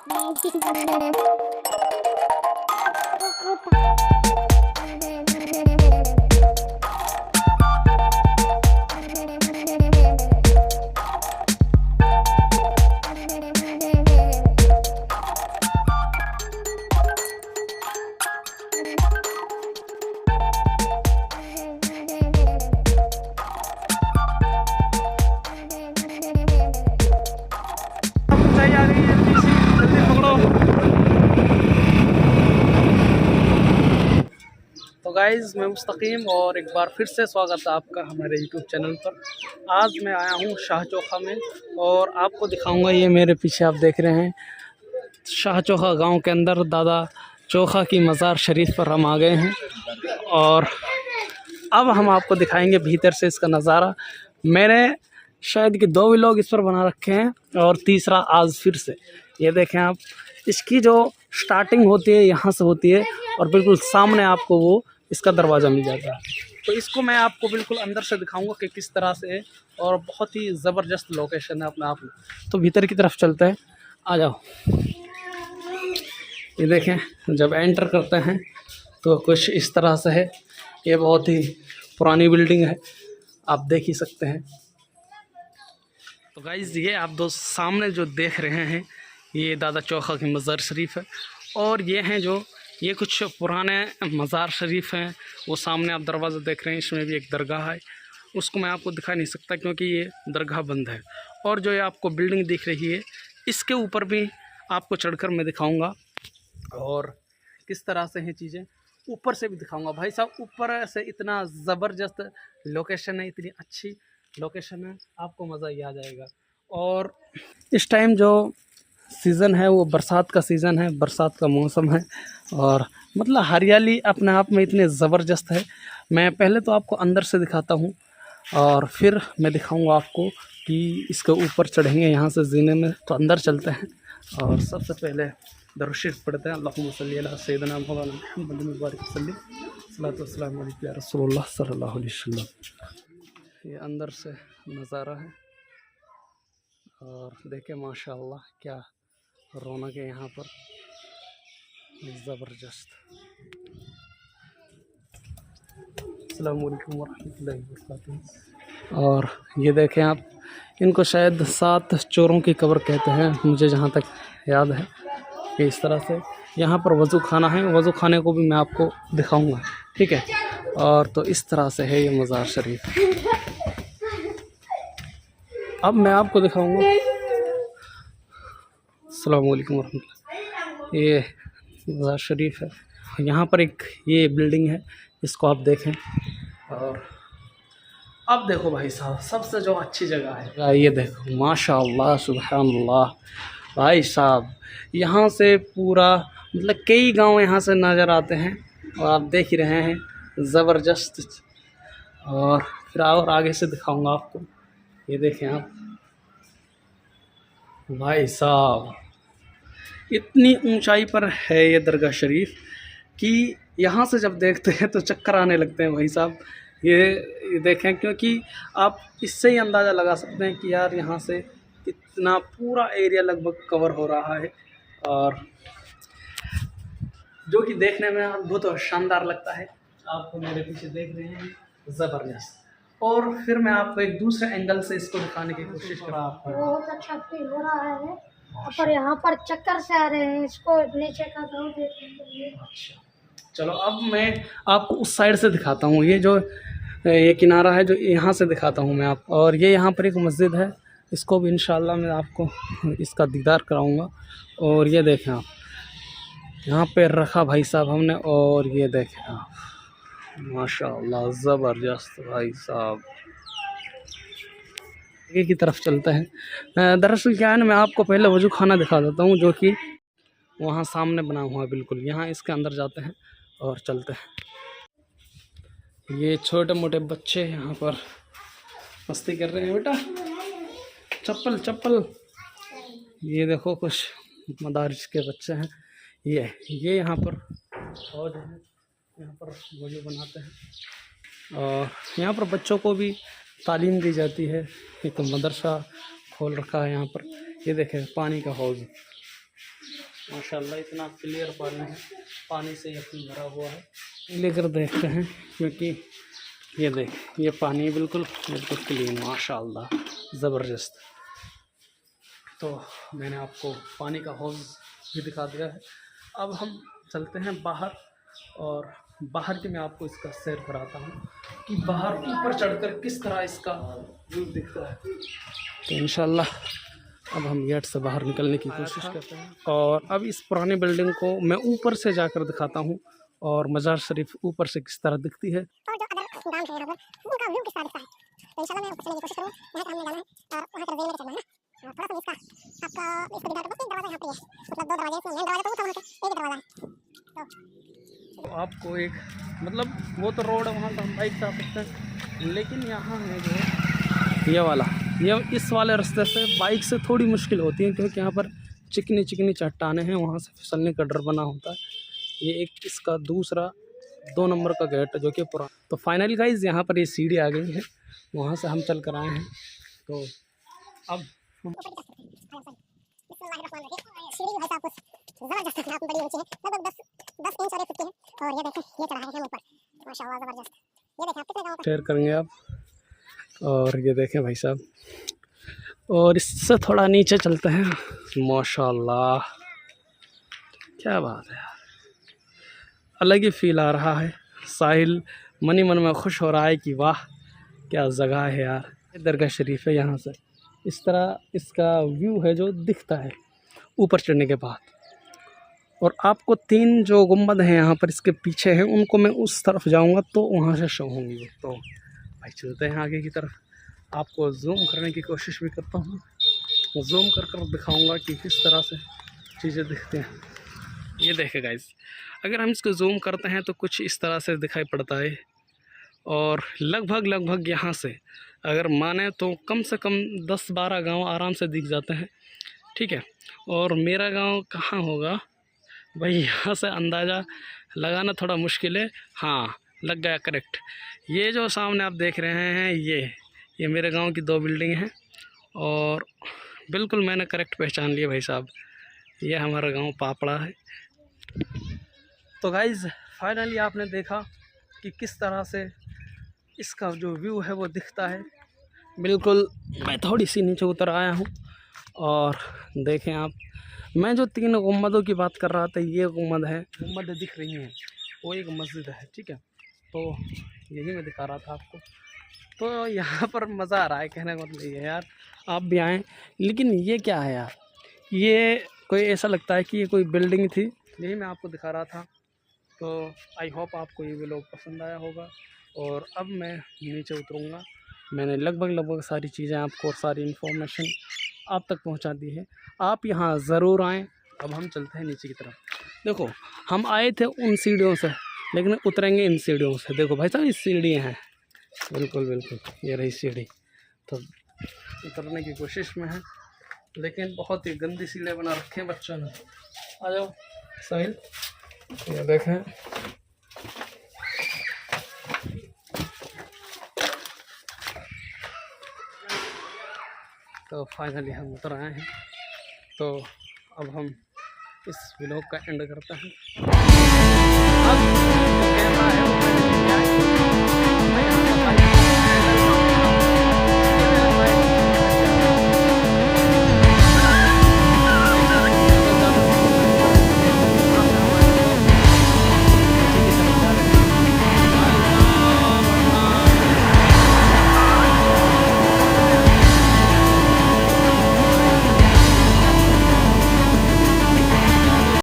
तो गाइज़ मैं मुस्तकीम और एक बार फिर से स्वागत है आपका हमारे यूट्यूब चैनल पर। आज मैं आया हूँ शाह चोखा में और आपको दिखाऊंगा। ये मेरे पीछे आप देख रहे हैं शाह चोखा गाँव के अंदर दादा चोखा की मज़ार शरीफ पर हम आ गए हैं और अब हम आपको दिखाएंगे भीतर से इसका नज़ारा। मैंने शायद कि 2 व्लॉग इस पर बना रखे हैं और तीसरा आज फिर से। ये देखें आप, इसकी जो स्टार्टिंग होती है यहाँ से होती है और बिल्कुल सामने आपको वो इसका दरवाज़ा मिल जाता है। तो इसको मैं आपको बिल्कुल अंदर से दिखाऊंगा कि किस तरह से है और बहुत ही ज़बरदस्त लोकेशन है अपने आप में। तो भीतर की तरफ चलते हैं, आ जाओ। ये देखें, जब एंटर करते हैं तो कुछ इस तरह से है। ये बहुत ही पुरानी बिल्डिंग है, आप देख ही सकते हैं। तो गाइज़ ये आप दो सामने जो देख रहे हैं ये दादा चोखा की मज़ार शरीफ है और ये हैं जो ये कुछ पुराने मज़ार शरीफ हैं। वो सामने आप दरवाज़ा देख रहे हैं, इसमें भी एक दरगाह है। उसको मैं आपको दिखा नहीं सकता क्योंकि ये दरगाह बंद है। और जो ये आपको बिल्डिंग दिख रही है इसके ऊपर भी आपको चढ़कर मैं दिखाऊंगा और किस तरह से हैं चीज़ें, ऊपर से भी दिखाऊंगा। भाई साहब ऊपर से इतना ज़बरदस्त लोकेशन है, इतनी अच्छी लोकेशन है, आपको मज़ा ही आ जाएगा। और इस टाइम जो सीज़न है वो बरसात का सीज़न है, बरसात का मौसम है और मतलब हरियाली अपने आप में इतनी ज़बरदस्त है। मैं पहले तो आपको अंदर से दिखाता हूँ और फिर मैं दिखाऊंगा आपको कि इसके ऊपर चढ़ेंगे यहाँ से जीने में। तो अंदर चलते हैं और सबसे पहले दरूद शरीफ पढ़ते हैं। अल्लाहुम्मा सल्ली अला सय्यिदिना मौलाना मुहम्मद मुबारक वसल्लम सल्लल्लाहु अलैहि या रसूलुल्लाह सल्लल्लाहु अलैहि वसल्लम। ये अंदर से नज़ारा है और देखें माशाअल्लाह क्या रौनक है यहाँ पर, ज़बरदस्त। अस्सलामु अलैकुम वरहमतुल्लाहि वबरकातुहू। और ये देखें आप, इनको शायद 7 चोरों की कब्र कहते हैं, मुझे जहाँ तक याद है कि इस तरह से। यहाँ पर वज़ू खाना है, वज़ू खाने को भी मैं आपको दिखाऊंगा, ठीक है। और तो इस तरह से है ये मज़ार शरीफ। अब मैं आपको दिखाऊंगा। अस्सलामु अलैकुम वरहमतुल्लाह। ये मज़ार शरीफ है, यहाँ पर एक ये बिल्डिंग है, इसको आप देखें। और अब देखो भाई साहब, सबसे जो अच्छी जगह है ये देखो, माशाअल्लाह सुबहानल्लाह। भाई साहब यहाँ से पूरा मतलब कई गांव यहाँ से नज़र आते हैं और आप देख ही रहे हैं, ज़बरदस्त। और फिर और आगे से दिखाऊंगा आपको। ये देखें आप भाई साहब, इतनी ऊंचाई पर है ये दरगाह शरीफ कि यहाँ से जब देखते हैं तो चक्कर आने लगते हैं भाई साहब। ये देखें, क्योंकि आप इससे ही अंदाज़ा लगा सकते हैं कि यार यहाँ से इतना पूरा एरिया लगभग कवर हो रहा है और जो कि देखने में बहुत शानदार लगता है। आपको मेरे पीछे देख रहे हैं, ज़बरदस्त। और फिर मैं आपको एक दूसरे एंगल से इसको दिखाने की कोशिश कर रहा हूँ। बहुत अच्छा फील हो रहा है पर यहाँ पर चक्कर से आ रहे हैं, इसको नीचे का गाँव देखने के लिए। अच्छा चलो, अब मैं आपको उस साइड से दिखाता हूँ। ये जो ये किनारा है जो यहाँ से दिखाता हूँ मैं आप। और ये यहाँ पर एक मस्जिद है, इसको भी इंशाल्लाह मैं आपको इसका दीदार कराऊँगा। और ये देखें आप, यहाँ पे रखा भाई साहब हमने। और ये देखें आप, माशाअल्लाह ज़बरदस्त भाई साहब। आगे की तरफ चलते हैं। दरअसल क्या है ना, मैं आपको पहले वजू खाना दिखा देता हूँ जो कि वहाँ सामने बना हुआ है बिल्कुल। यहाँ इसके अंदर जाते हैं और चलते हैं। ये छोटे मोटे बच्चे यहाँ पर मस्ती कर रहे हैं। बेटा चप्पल चप्पल, ये देखो कुछ मदारिस के बच्चे हैं। ये यहाँ पर फौज है, यहाँ पर वजू बनाते हैं और यहाँ पर बच्चों को भी तालीम दी जाती है। एक मदरसा खोल रखा है यहाँ पर। ये देखें पानी का हौज, माशाल्लाह इतना क्लियर पानी है, पानी से यकीन भरा हुआ है। लेकर देखते हैं, क्योंकि ये देख, ये पानी बिल्कुल बिल्कुल क्लीन, माशाल्लाह ज़बरदस्त। तो मैंने आपको पानी का हौज़ भी दिखा दिया है। अब हम चलते हैं बाहर, और बाहर के मैं आपको इसका सैर कराता हूँ कि बाहर ऊपर चढ़कर किस तरह इसका व्यू दिखता है। तो इंशाल्लाह अब हम गेट से बाहर निकलने की कोशिश करते हैं, और अब इस पुरानी बिल्डिंग को मैं ऊपर से जाकर दिखाता हूँ, और मज़ार शरीफ ऊपर से किस तरह दिखती है। और जो अदर गांव है यहाँ पर उनका व्यू किस तरह दिखता है, तो इंशाल्लाह मैं ऊपर चलने की कोशिश करूँगा। यहाँ से हमने जाना है और वहाँ पर रेल में चलना है ना, और थोड़ा सा इसका आपका इसको दिखा दो। बस एक दरवाज़ा यहाँ पे है, मतलब दो दरवाजे, इसमें मेन दरवाजा तो वो था, वहाँ पे एक दरवाज़ा है। तो आपको एक मतलब वो तो रोड है, वहाँ से हम बाइक से आ सकते हैं, लेकिन यहाँ है जो ये वाला, ये इस वाले रास्ते से बाइक से थोड़ी मुश्किल होती है, क्योंकि यहाँ पर चिकनी चिकनी चट्टानें हैं, वहाँ से फिसलने का डर बना होता है। ये एक इसका दूसरा 2 नंबर का गेट है जो कि पुराना। तो फाइनली गाइज यहाँ पर ये सीढ़ी आ गई है, वहाँ से हम चल कर आए हैं। तो अब सीढ़ी भाई साहब कुछ ज़बरदस्त है, बड़ी ऊंची है, लगभग 10 इंच और 1 फुट की है। और ये देखें, ये चढ़ा है हम ऊपर, माशाल्लाह ज़बरदस्त। ये देखें आप कितने गाँव शेयर करेंगे आप, और ये देखें भाई साहब, और इससे थोड़ा नीचे चलते हैं। माशाल्लाह क्या बात है यार, अलग ही फील आ रहा है। साहिल मनी मन में खुश हो रहा है कि वाह क्या जगह है यार। दरगाह शरीफ है, यहाँ से इस तरह इसका व्यू है जो दिखता है ऊपर चढ़ने के बाद। और आपको 3 जो गुंबद हैं यहाँ पर इसके पीछे हैं, उनको मैं उस तरफ जाऊँगा तो वहाँ से शो होंगी वो। तो भाई चलते हैं आगे की तरफ, आपको जूम करने की कोशिश भी करता हूँ, जूम कर दिखाऊँगा कि किस तरह से चीज़ें दिखती हैं। ये देखे गाइस, अगर हम इसको जूम करते हैं तो कुछ इस तरह से दिखाई पड़ता है, और लगभग यहाँ से अगर माने तो कम से कम 10-12 गांव आराम से दिख जाते हैं, ठीक है। और मेरा गांव कहाँ होगा भाई, यहाँ से अंदाज़ा लगाना थोड़ा मुश्किल है। हाँ लग गया, करेक्ट। ये जो सामने आप देख रहे हैं, ये मेरे गांव की 2 बिल्डिंग हैं, और बिल्कुल मैंने करेक्ट पहचान लिया भाई साहब, ये हमारा गांव पापड़ा है। तो गाइज़ फाइनली आपने देखा कि किस तरह से इसका जो व्यू है वो दिखता है। बिल्कुल मैं थोड़ी सी नीचे उतर आया हूँ, और देखें आप, मैं जो 3 गुंबदों की बात कर रहा था, ये गुंबद है, गुंबद दिख रही हैं, वो एक मस्जिद है, ठीक है। तो यही मैं दिखा रहा था आपको। तो यहाँ पर मज़ा आ रहा है, कहने का मतलब ये है यार आप भी आएँ। लेकिन ये क्या है यार, ये कोई ऐसा लगता है कि ये कोई बिल्डिंग थी, यही मैं आपको दिखा रहा था। तो आई होप आपको ये व्लॉग पसंद आया होगा, और अब मैं नीचे उतरूँगा। मैंने लगभग सारी चीज़ें आपको और सारी इन्फॉर्मेशन आप तक पहुंचा दी है, आप यहाँ ज़रूर आएँ। अब हम चलते हैं नीचे की तरफ। देखो हम आए थे उन सीढ़ियों से, लेकिन उतरेंगे इन सीढ़ियों से। देखो भाई साहब, इस सीढ़ियाँ हैं, बिल्कुल ये रही सीढ़ी। तो उतरने की कोशिश में है, लेकिन बहुत ही गंदी सीढ़ियाँ बना रखे हैं बच्चों ने। आ जाओ साहिल, ये देखें। तो फाइनली हम उतर आए हैं। तो अब हम इस व्लॉग का एंड करते हैं।